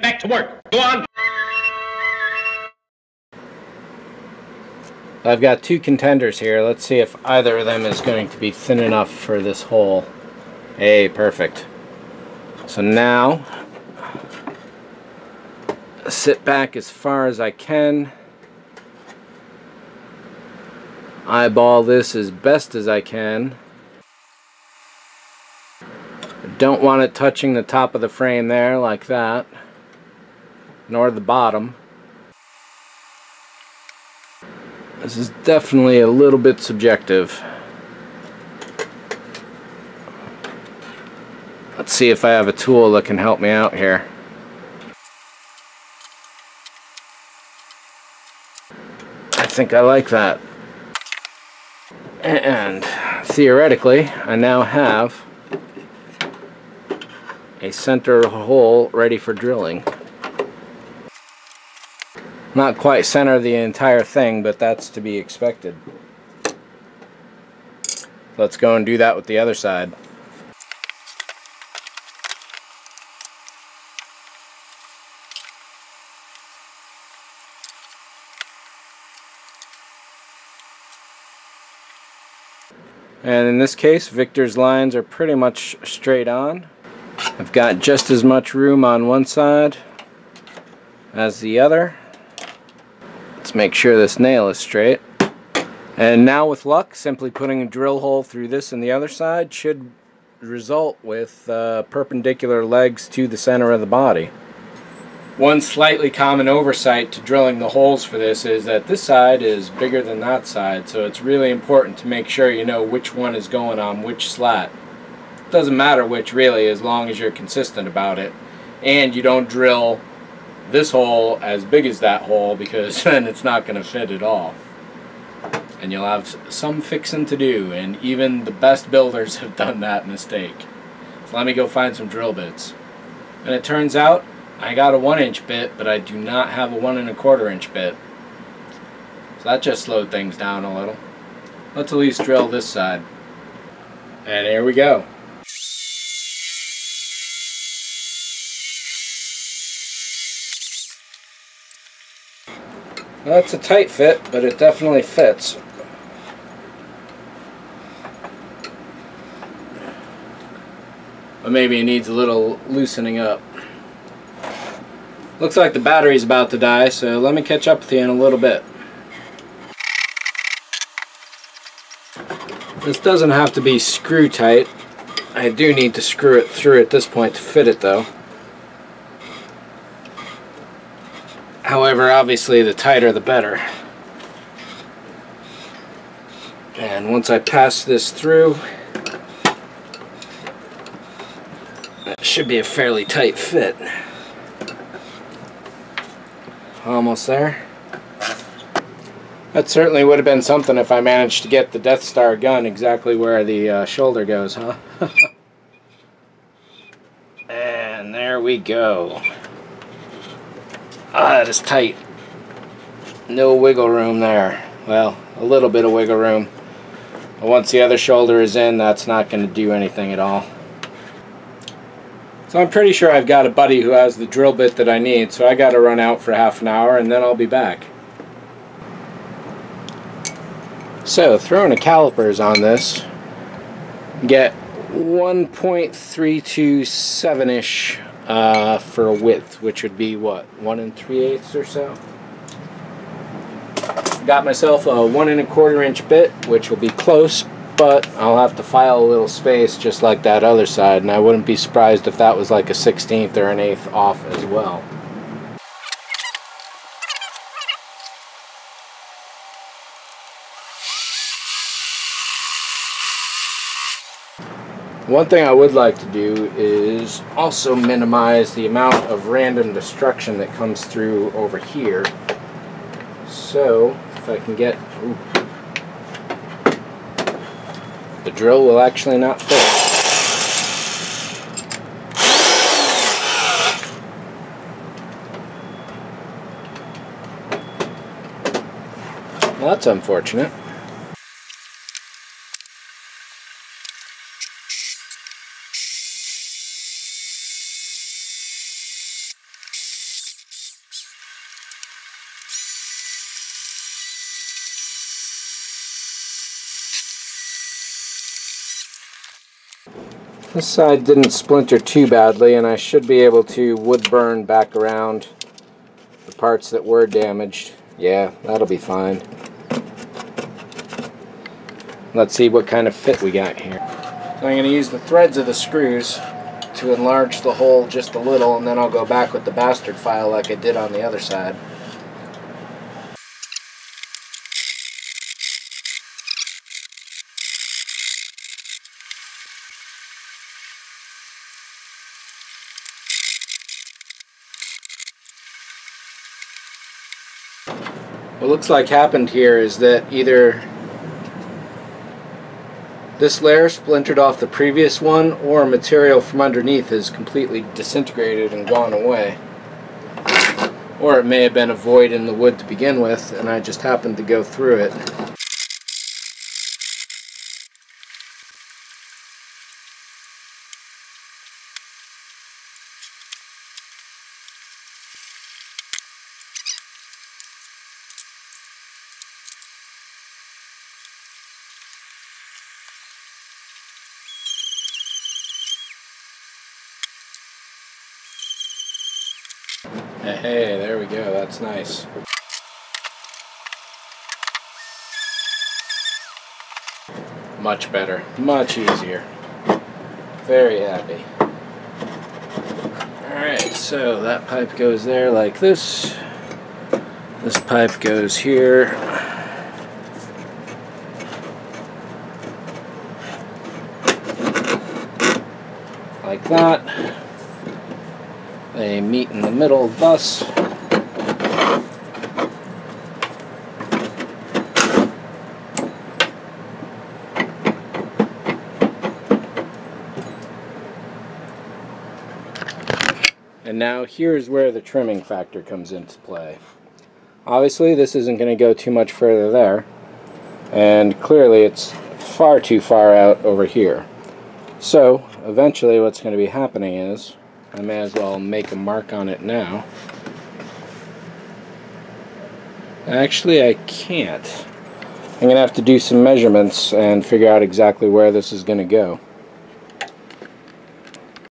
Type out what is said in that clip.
back to work. Go on. I've got two contenders here. Let's see if either of them is going to be thin enough for this hole. Hey, perfect. So now, sit back as far as I can. Eyeball this as best as I can. Don't want it touching the top of the frame there like that, nor the bottom. This is definitely a little bit subjective. Let's see if I have a tool that can help me out here. I think I like that. And theoretically, I now have a center hole ready for drilling. Not quite center the entire thing, but that's to be expected. Let's go and do that with the other side. And in this case, Victor's lines are pretty much straight on. I've got just as much room on one side as the other. Let's make sure this nail is straight. And now with luck, simply putting a drill hole through this and the other side should result with perpendicular legs to the center of the body. One slightly common oversight to drilling the holes for this is that this side is bigger than that side, so it's really important to make sure you know which one is going on which slat. It doesn't matter which really, as long as you're consistent about it, and you don't drill this hole as big as that hole, because then it's not going to fit at all. And you'll have some fixing to do, and even the best builders have done that mistake. So let me go find some drill bits. And it turns out I got a 1-inch bit, but I do not have a 1 1/4 inch bit. So that just slowed things down a little. Let's at least drill this side. And here we go. Well, it's a tight fit, but it definitely fits. But maybe it needs a little loosening up. Looks like the battery's about to die, so let me catch up with you in a little bit. This doesn't have to be screw tight. I do need to screw it through at this point to fit it though. However, obviously the tighter the better. And once I pass this through, that should be a fairly tight fit. Almost there. That certainly would have been something if I managed to get the Death Star gun exactly where the shoulder goes, huh? And there we go. Ah, that is tight. No wiggle room there. Well, a little bit of wiggle room. But once the other shoulder is in, that's not going to do anything at all. So I'm pretty sure I've got a buddy who has the drill bit that I need, so I got to run out for half an hour and then I'll be back. So, throwing the calipers on this, get 1.327-ish for a width, which would be what, 1 3/8 or so. Got myself a 1 1/4 inch bit, which will be close, but I'll have to file a little space just like that other side, and I wouldn't be surprised if that was like a 1/16 or an 1/8 off as well. One thing I would like to do is also minimize the amount of random destruction that comes through over here. So, if I can get... Ooh, the drill will actually not fit. Well, that's unfortunate. This side didn't splinter too badly, and I should be able to wood burn back around the parts that were damaged. Yeah, that'll be fine. Let's see what kind of fit we got here. So I'm going to use the threads of the screws to enlarge the hole just a little, and then I'll go back with the bastard file like I did on the other side. What looks like happened here is that either this layer splintered off the previous one, or material from underneath has completely disintegrated and gone away. Or it may have been a void in the wood to begin with, and I just happened to go through it. Hey, there we go, that's nice. Much better, much easier. Very happy. Alright, so that pipe goes there like this. This pipe goes here. Like that. They meet in the middle thus. And now here's where the trimming factor comes into play. Obviously this isn't going to go too much further there, and clearly it's far too far out over here. So eventually what's going to be happening is, I may as well make a mark on it now. Actually, I can't. I'm going to have to do some measurements and figure out exactly where this is going to go.